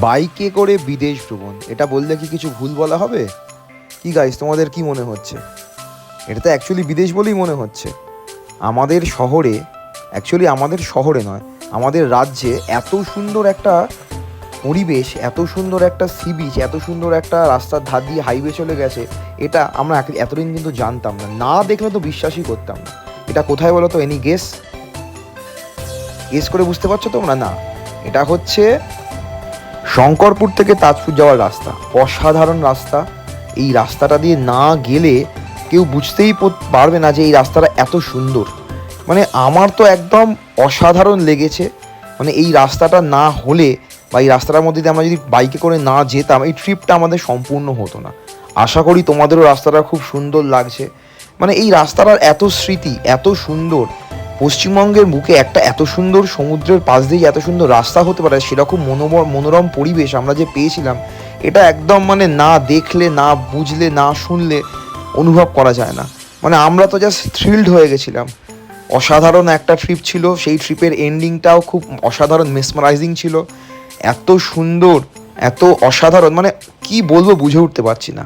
বাইকে করে বিদেশ ভ্রমণ, এটা বললে কি কিছু ভুল বলা হবে? কি গাইস, তোমাদের কি মনে হচ্ছে? এটা তো অ্যাকচুয়ালি বিদেশ বলেই মনে হচ্ছে। আমাদের শহরে, অ্যাকচুয়ালি আমাদের শহরে নয়, আমাদের রাজ্যে এত সুন্দর একটা পরিবেশ, এত সুন্দর একটা সি বিচ, এত সুন্দর একটা রাস্তার ধার দিয়ে হাইওয়ে চলে গেছে, এটা আমরা এতদিন কিন্তু জানতাম না। না দেখলে তো বিশ্বাসই করতাম না। এটা কোথায় বলো তো? Any guess? গেস করে বুঝতে পারছো তোমরা? না, এটা হচ্ছে শঙ্করপুর থেকে তাজপুর যাওয়ার রাস্তা। অসাধারণ রাস্তা। এই রাস্তাটা দিয়ে না গেলে কেউ বুঝতেই পারবে না যে এই রাস্তাটা এত সুন্দর। মানে আমার তো একদম অসাধারণ লেগেছে। মানে এই রাস্তাটা না হলে বা এই রাস্তাটার মধ্যে দিয়ে আমরা যদি বাইকে করে না যেতাম, এই ট্রিপটা আমাদের সম্পূর্ণ হতো না। আশা করি তোমাদেরও রাস্তাটা খুব সুন্দর লাগছে। মানে এই রাস্তাটার এত স্মৃতি, এত সুন্দর। পশ্চিমবঙ্গের বুকে একটা এত সুন্দর সমুদ্রের পাশ দিয়ে এত সুন্দর রাস্তা হতে পারে, সেরকম মনোরম পরিবেশ আমরা যে পেয়েছিলাম, এটা একদম মানে না দেখলে, না বুঝলে, না শুনলে অনুভব করা যায় না। মানে আমরা তো জাস্ট থ্রিলড হয়ে গেছিলাম। অসাধারণ একটা ট্রিপ ছিল। সেই ট্রিপের এন্ডিংটাও খুব অসাধারণ, মেসমারাইজিং ছিল। এত সুন্দর, এত অসাধারণ, মানে কি বলবো বুঝে উঠতে পারছি না।